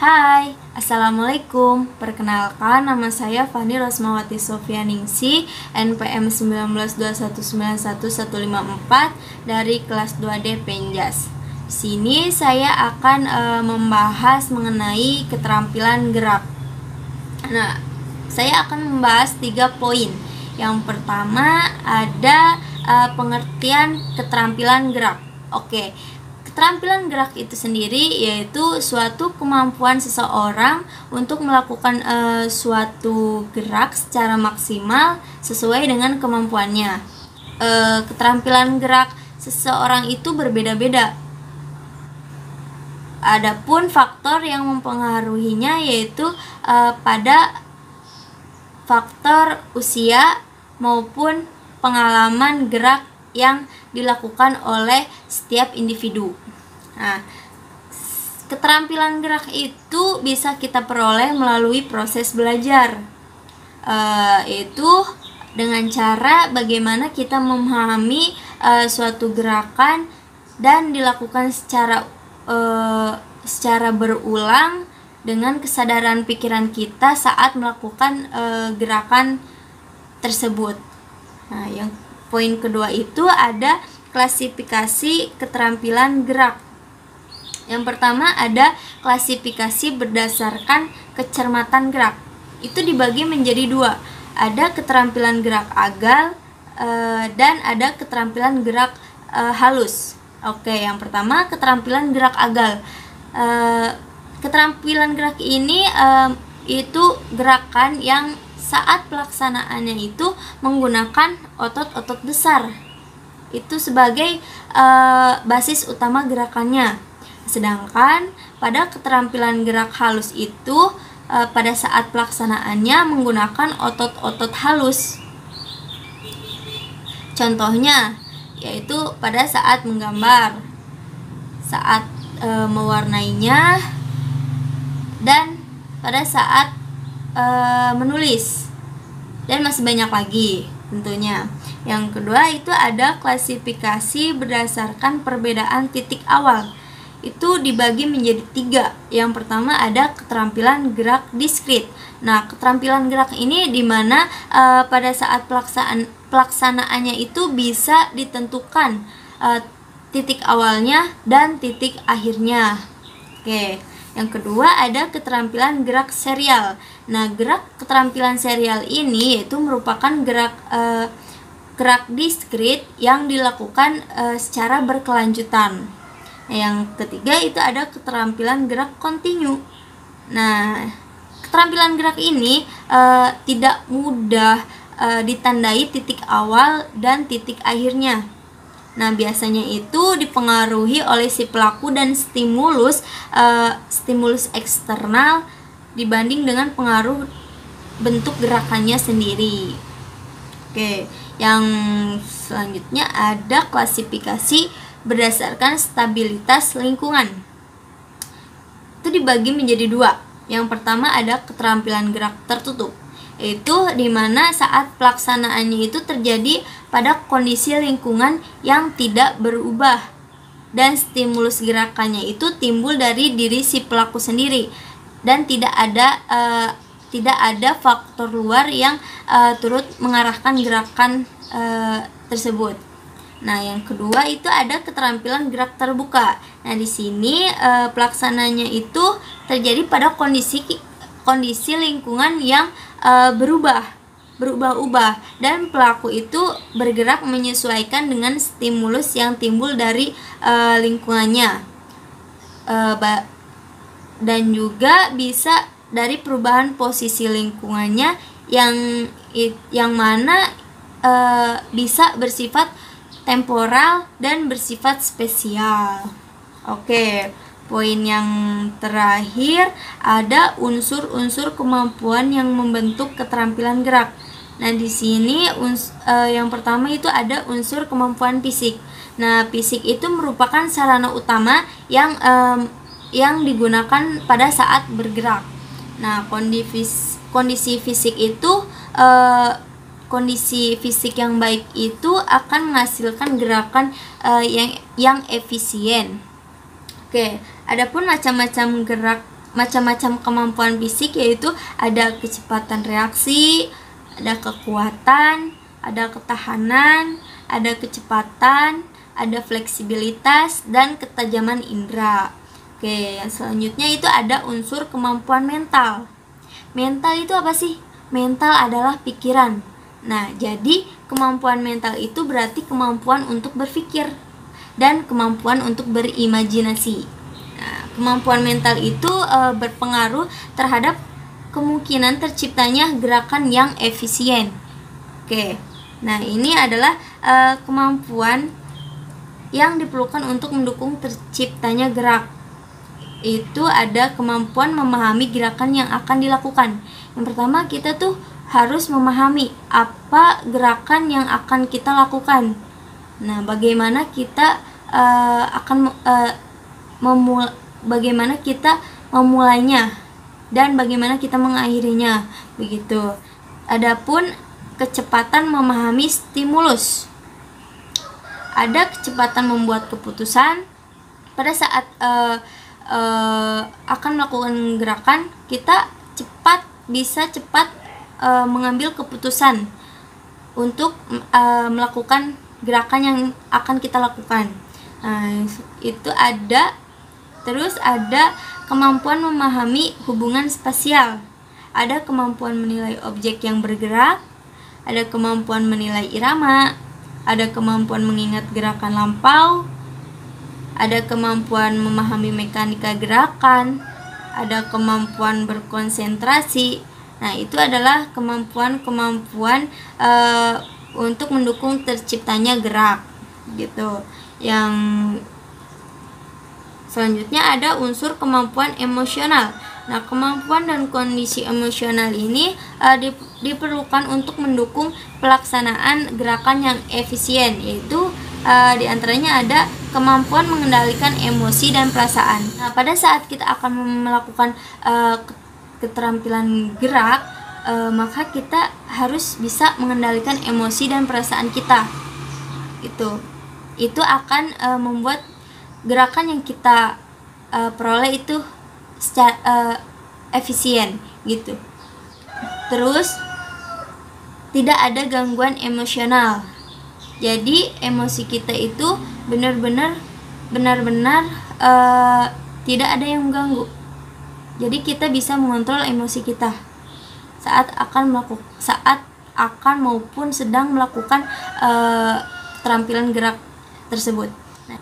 Hai, Assalamualaikum. Perkenalkan, nama saya Fani Rosmawati Sofianingsi, NPM 192191154 dari kelas 2D Penjas. Di sini saya akan membahas mengenai keterampilan gerak. Nah, saya akan membahas 3 poin. Yang pertama ada pengertian keterampilan gerak. Oke. Keterampilan gerak itu sendiri yaitu suatu kemampuan seseorang untuk melakukan suatu gerak secara maksimal sesuai dengan kemampuannya. Keterampilan gerak seseorang itu berbeda-beda. Adapun faktor yang mempengaruhinya yaitu pada faktor usia maupun pengalaman gerak yang dilakukan oleh setiap individu. Nah, keterampilan gerak itu bisa kita peroleh melalui proses belajar, yaitu dengan cara bagaimana kita memahami suatu gerakan dan dilakukan secara berulang dengan kesadaran pikiran kita saat melakukan gerakan tersebut. Nah, yang poin kedua itu ada klasifikasi keterampilan gerak. Yang pertama ada klasifikasi berdasarkan kecermatan gerak. Itu dibagi menjadi 2. Ada keterampilan gerak agal dan ada keterampilan gerak halus. Oke, yang pertama keterampilan gerak agal. Keterampilan gerak ini itu gerakan yang saat pelaksanaannya itu menggunakan otot-otot besar. Itu sebagai basis utama gerakannya. Sedangkan pada keterampilan gerak halus itu pada saat pelaksanaannya menggunakan otot-otot halus. Contohnya yaitu pada saat menggambar, saat mewarnainya, dan pada saat menulis, dan masih banyak lagi tentunya. Yang kedua itu ada klasifikasi berdasarkan perbedaan titik awal. Itu dibagi menjadi 3. Yang pertama ada keterampilan gerak diskrit. Nah, keterampilan gerak ini dimana pada saat pelaksanaannya itu bisa ditentukan titik awalnya dan titik akhirnya. Oke. Yang kedua ada keterampilan gerak serial. Nah, keterampilan serial ini yaitu merupakan gerak diskrit yang dilakukan secara berkelanjutan. Yang ketiga itu ada keterampilan gerak kontinu. Nah, keterampilan gerak ini tidak mudah ditandai titik awal dan titik akhirnya. Nah, biasanya itu dipengaruhi oleh si pelaku dan stimulus eksternal dibanding dengan pengaruh bentuk gerakannya sendiri. Oke, yang selanjutnya ada klasifikasi berdasarkan stabilitas lingkungan. Itu dibagi menjadi 2. Yang pertama ada keterampilan gerak tertutup, yaitu dimana saat pelaksanaannya itu terjadi pada kondisi lingkungan yang tidak berubah dan stimulus gerakannya itu timbul dari diri si pelaku sendiri dan tidak ada faktor luar yang turut mengarahkan gerakan tersebut. Nah, yang kedua itu ada keterampilan gerak terbuka. Nah, di sini pelaksananya itu terjadi pada kondisi lingkungan yang berubah-ubah dan pelaku itu bergerak menyesuaikan dengan stimulus yang timbul dari lingkungannya, dan juga bisa dari perubahan posisi lingkungannya yang mana bisa bersifat temporal dan bersifat spesial. Oke. Poin yang terakhir ada unsur-unsur kemampuan yang membentuk keterampilan gerak. Nah, di sini yang pertama itu ada unsur kemampuan fisik. Nah, fisik itu merupakan sarana utama yang digunakan pada saat bergerak. Nah, kondisi fisik itu kondisi fisik yang baik itu akan menghasilkan gerakan yang efisien. Oke, adapun macam-macam macam-macam kemampuan fisik, yaitu ada kecepatan reaksi, ada kekuatan, ada ketahanan, ada kecepatan, ada fleksibilitas, dan ketajaman indera. Oke, yang selanjutnya itu ada unsur kemampuan mental. Mental itu apa sih? Mental adalah pikiran. Nah, jadi kemampuan mental itu berarti kemampuan untuk berpikir dan kemampuan untuk berimajinasi. Nah, kemampuan mental itu berpengaruh terhadap kemungkinan terciptanya gerakan yang efisien. Oke, nah ini adalah kemampuan yang diperlukan untuk mendukung terciptanya gerak. Itu ada kemampuan memahami gerakan yang akan dilakukan. Yang pertama, kita tuh harus memahami apa gerakan yang akan kita lakukan. Nah, bagaimana kita bagaimana kita memulainya dan bagaimana kita mengakhirinya, begitu. Adapun kecepatan memahami stimulus, ada kecepatan membuat keputusan. Pada saat akan melakukan gerakan, kita bisa cepat mengambil keputusan untuk melakukan gerakan yang akan kita lakukan. Itu ada. Terus ada kemampuan memahami hubungan spasial, ada kemampuan menilai objek yang bergerak, ada kemampuan menilai irama, ada kemampuan mengingat gerakan lampau, ada kemampuan memahami mekanika gerakan, ada kemampuan berkonsentrasi. Nah, itu adalah kemampuan-kemampuan untuk mendukung terciptanya gerak, gitu. Yang selanjutnya ada unsur kemampuan emosional. Nah, kemampuan dan kondisi emosional ini diperlukan untuk mendukung pelaksanaan gerakan yang efisien, yaitu diantaranya ada kemampuan mengendalikan emosi dan perasaan. Nah, pada saat kita akan melakukan keterampilan gerak, maka kita harus bisa mengendalikan emosi dan perasaan kita. Itu akan membuat gerakan yang kita peroleh itu secara efisien, gitu. Terus tidak ada gangguan emosional. Jadi emosi kita itu benar-benar tidak ada yang mengganggu. Jadi kita bisa mengontrol emosi kita saat akan maupun sedang melakukan keterampilan gerak tersebut. Nah,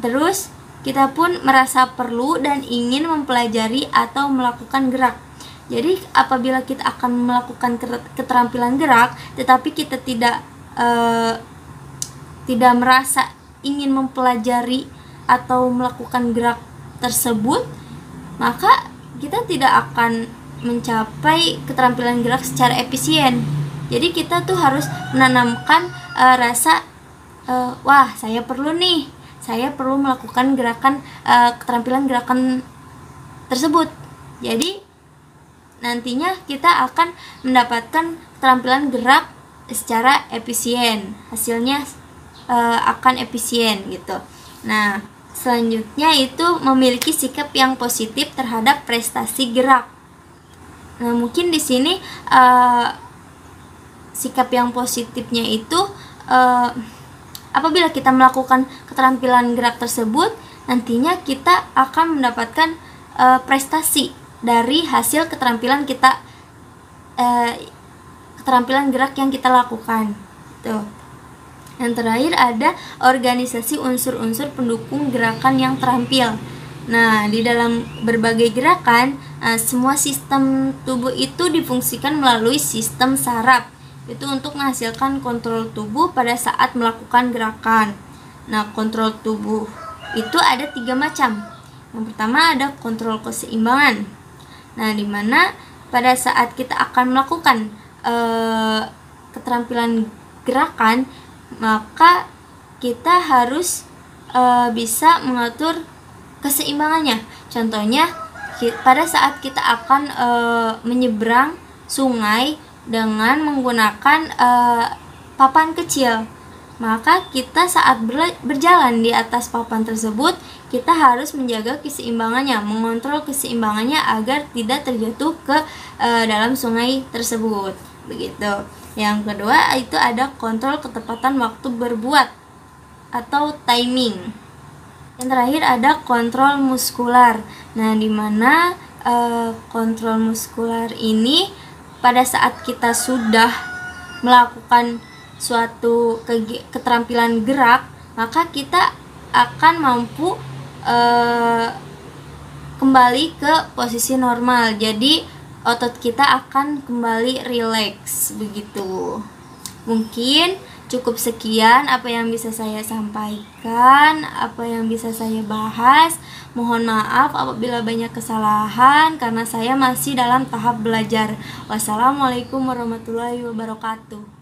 terus kita pun merasa perlu dan ingin mempelajari atau melakukan gerak. Jadi apabila kita akan melakukan keterampilan gerak, tetapi kita tidak merasa ingin mempelajari atau melakukan gerak tersebut, maka kita tidak akan mencapai keterampilan gerak secara efisien. Jadi kita tuh harus menanamkan rasa wah, saya perlu melakukan keterampilan gerakan tersebut. Jadi nantinya kita akan mendapatkan keterampilan gerak secara efisien, hasilnya akan efisien, gitu. Nah, selanjutnya itu memiliki sikap yang positif terhadap prestasi gerak. Nah, mungkin di sini sikap yang positifnya itu apabila kita melakukan keterampilan gerak tersebut, nantinya kita akan mendapatkan prestasi dari hasil keterampilan gerak yang kita lakukan. Tuh. Yang terakhir ada organisasi unsur-unsur pendukung gerakan yang terampil. Nah, di dalam berbagai gerakan, semua sistem tubuh itu difungsikan melalui sistem saraf. Itu untuk menghasilkan kontrol tubuh pada saat melakukan gerakan. Nah, kontrol tubuh itu ada 3 macam. Yang pertama ada kontrol keseimbangan. Nah, dimana pada saat kita akan melakukan keterampilan gerakan, maka kita harus bisa mengatur keseimbangannya. Contohnya, pada saat kita akan menyeberang sungai dengan menggunakan papan kecil. Maka kita saat berjalan di atas papan tersebut, kita harus menjaga keseimbangannya, mengontrol keseimbangannya agar tidak terjatuh ke dalam sungai tersebut. Begitu. Yang kedua itu ada kontrol ketepatan waktu berbuat atau timing. Yang terakhir ada kontrol muskular. Nah, di mana kontrol muskular ini pada saat kita sudah melakukan suatu keterampilan gerak, maka kita akan mampu kembali ke posisi normal. Jadi otot kita akan kembali rileks begitu. Mungkin cukup sekian apa yang bisa saya sampaikan, apa yang bisa saya bahas. Mohon maaf apabila banyak kesalahan karena saya masih dalam tahap belajar. Wassalamualaikum warahmatullahi wabarakatuh.